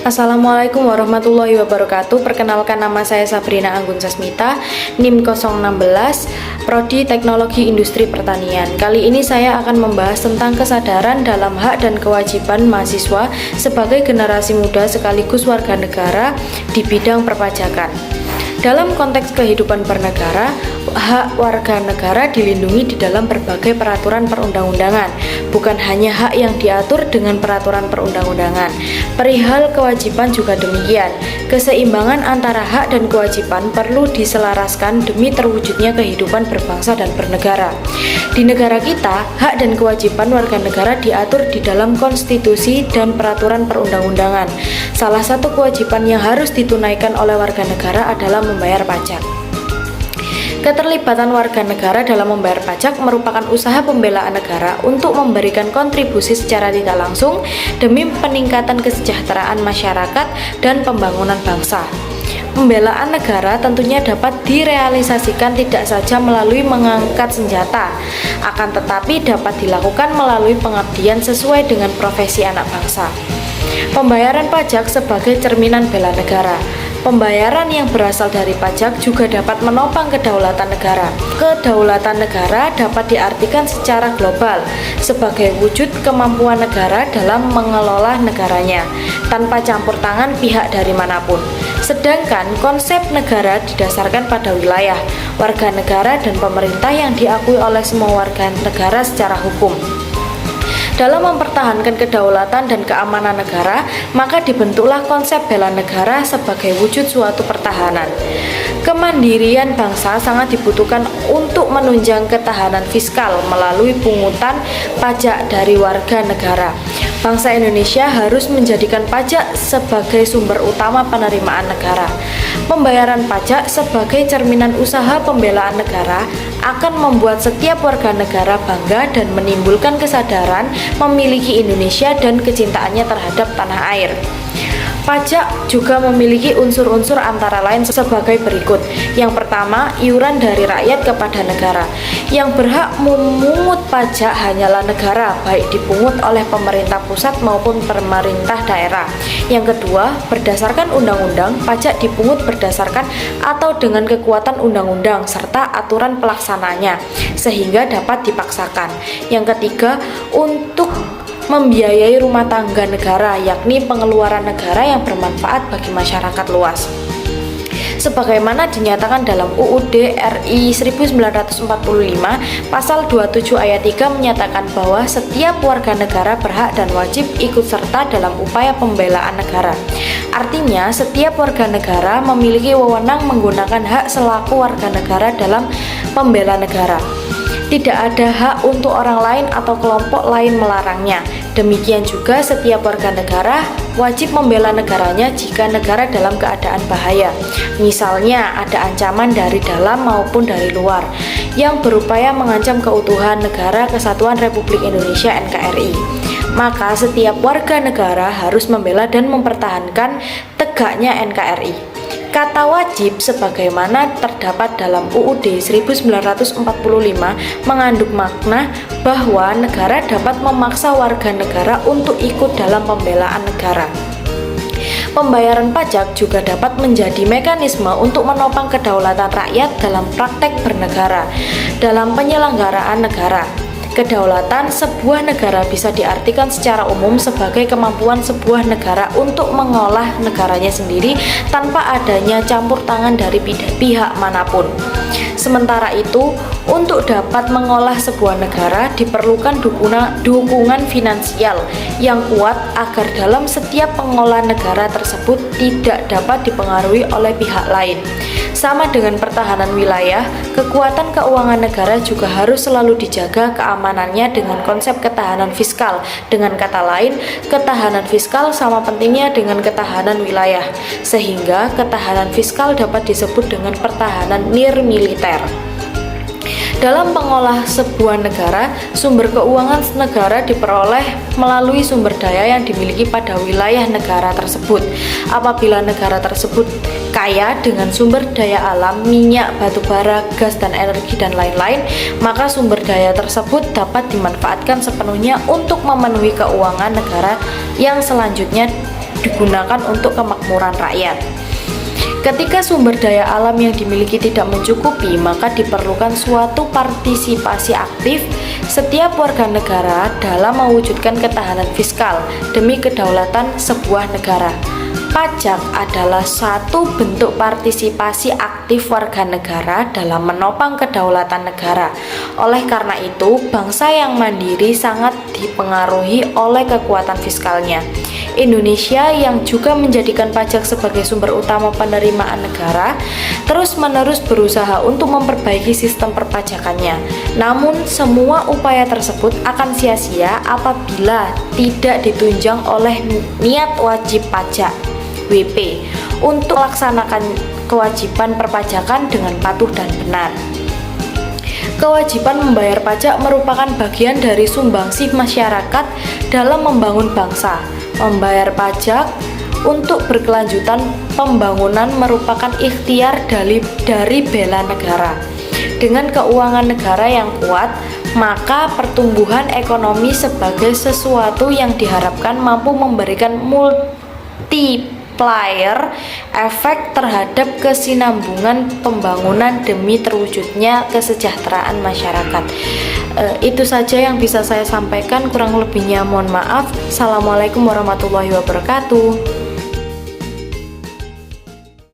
Assalamualaikum warahmatullahi wabarakatuh. Perkenalkan, nama saya Sabrina Anggun Sasmita, NIM 016, Prodi Teknologi Industri Pertanian. Kali ini saya akan membahas tentang kesadaran dalam hak dan kewajiban mahasiswa sebagai generasi muda sekaligus warga negara di bidang perpajakan. Dalam konteks kehidupan bernegara, hak warga negara dilindungi di dalam berbagai peraturan perundang-undangan, bukan hanya hak yang diatur dengan peraturan perundang-undangan. Perihal kewajiban juga demikian. Keseimbangan antara hak dan kewajiban perlu diselaraskan demi terwujudnya kehidupan berbangsa dan bernegara. Di negara kita, hak dan kewajiban warga negara diatur di dalam konstitusi dan peraturan perundang-undangan. Salah satu kewajiban yang harus ditunaikan oleh warga negara adalah membayar pajak. Keterlibatan warga negara dalam membayar pajak merupakan usaha pembelaan negara untuk memberikan kontribusi secara tidak langsung demi peningkatan kesejahteraan masyarakat dan pembangunan bangsa. Pembelaan negara tentunya dapat direalisasikan tidak saja melalui mengangkat senjata, akan tetapi dapat dilakukan melalui pengabdian sesuai dengan profesi anak bangsa. Pembayaran pajak sebagai cerminan bela negara. Pembayaran yang berasal dari pajak juga dapat menopang kedaulatan negara. Kedaulatan negara dapat diartikan secara global sebagai wujud kemampuan negara dalam mengelola negaranya tanpa campur tangan pihak dari manapun. Sedangkan konsep negara didasarkan pada wilayah, warga negara, dan pemerintah yang diakui oleh semua warga negara secara hukum. Dalam mempertahankan kedaulatan dan keamanan negara, maka dibentuklah konsep bela negara sebagai wujud suatu pertahanan. Kemandirian bangsa sangat dibutuhkan untuk menunjang ketahanan fiskal melalui pungutan pajak dari warga negara. Bangsa Indonesia harus menjadikan pajak sebagai sumber utama penerimaan negara. Pembayaran pajak sebagai cerminan usaha pembelaan negara akan membuat setiap warga negara bangga dan menimbulkan kesadaran memiliki Indonesia dan kecintaannya terhadap tanah air. Pajak juga memiliki unsur-unsur antara lain sebagai berikut. Yang pertama, iuran dari rakyat kepada negara. Yang berhak memungut pajak hanyalah negara, baik dipungut oleh pemerintah pusat maupun pemerintah daerah. Yang kedua, berdasarkan undang-undang, pajak dipungut berdasarkan atau dengan kekuatan undang-undang serta aturan pelaksananya, sehingga dapat dipaksakan. Yang ketiga, untuk membiayai rumah tangga negara, yakni pengeluaran negara yang bermanfaat bagi masyarakat luas. Sebagaimana dinyatakan dalam UUD RI 1945, pasal 27 ayat 3 menyatakan bahwa setiap warga negara berhak dan wajib ikut serta dalam upaya pembelaan negara. Artinya, setiap warga negara memiliki wewenang menggunakan hak selaku warga negara dalam membela negara. Tidak ada hak untuk orang lain atau kelompok lain melarangnya. Demikian juga setiap warga negara wajib membela negaranya jika negara dalam keadaan bahaya. Misalnya ada ancaman dari dalam maupun dari luar yang berupaya mengancam keutuhan negara Kesatuan Republik Indonesia NKRI. Maka setiap warga negara harus membela dan mempertahankan tegaknya NKRI. Kata wajib sebagaimana terdapat dalam UUD 1945 mengandung makna bahwa negara dapat memaksa warga negara untuk ikut dalam pembelaan negara. Pembayaran pajak juga dapat menjadi mekanisme untuk menopang kedaulatan rakyat dalam praktek bernegara, dalam penyelenggaraan negara. Kedaulatan sebuah negara bisa diartikan secara umum sebagai kemampuan sebuah negara untuk mengolah negaranya sendiri tanpa adanya campur tangan dari pihak manapun. Sementara itu, untuk dapat mengolah sebuah negara diperlukan dukungan finansial yang kuat agar dalam setiap pengolahan negara tersebut tidak dapat dipengaruhi oleh pihak lain. Sama dengan pertahanan wilayah, kekuatan keuangan negara juga harus selalu dijaga keamanannya dengan konsep ketahanan fiskal. Dengan kata lain, ketahanan fiskal sama pentingnya dengan ketahanan wilayah, sehingga ketahanan fiskal dapat disebut dengan pertahanan nirmiliter. Dalam pengolah sebuah negara, sumber keuangan negara diperoleh melalui sumber daya yang dimiliki pada wilayah negara tersebut. Apabila negara tersebut kaya dengan sumber daya alam, minyak, batu bara, gas, dan energi, dan lain-lain, maka sumber daya tersebut dapat dimanfaatkan sepenuhnya untuk memenuhi keuangan negara yang selanjutnya digunakan untuk kemakmuran rakyat. Ketika sumber daya alam yang dimiliki tidak mencukupi, maka diperlukan suatu partisipasi aktif setiap warga negara dalam mewujudkan ketahanan fiskal demi kedaulatan sebuah negara. Pajak adalah satu bentuk partisipasi aktif warga negara dalam menopang kedaulatan negara. Oleh karena itu, bangsa yang mandiri sangat dipengaruhi oleh kekuatan fiskalnya. Indonesia yang juga menjadikan pajak sebagai sumber utama penerimaan negara, terus-menerus berusaha untuk memperbaiki sistem perpajakannya. Namun, semua upaya tersebut akan sia-sia apabila tidak ditunjang oleh niat wajib pajak (WP) untuk melaksanakan kewajiban perpajakan dengan patuh dan benar. Kewajiban membayar pajak merupakan bagian dari sumbangsih masyarakat dalam membangun bangsa. Membayar pajak untuk berkelanjutan pembangunan merupakan ikhtiar dari bela negara. Dengan keuangan negara yang kuat, maka pertumbuhan ekonomi sebagai sesuatu yang diharapkan mampu memberikan multiplier efek terhadap kesinambungan pembangunan demi terwujudnya kesejahteraan masyarakat. Itu saja yang bisa saya sampaikan, kurang lebihnya mohon maaf. Assalamualaikum warahmatullahi wabarakatuh.